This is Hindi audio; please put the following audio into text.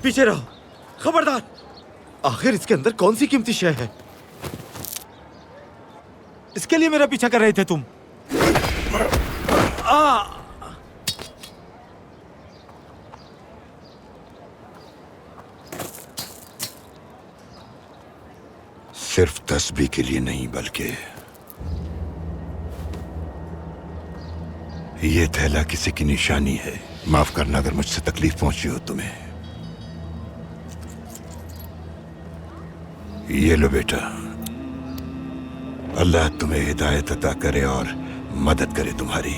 पीछे रहो, खबरदार। आखिर इसके अंदर कौन सी कीमती शय है? इसके लिए मेरा पीछा कर रहे थे तुम? सिर्फ तस्बीह के लिए नहीं, बल्कि ये थैला किसी की निशानी है। माफ करना अगर मुझसे तकलीफ पहुंची हो तुम्हें। ये लो बेटा, अल्लाह तुम्हें हिदायत अता करे और मदद करे तुम्हारी।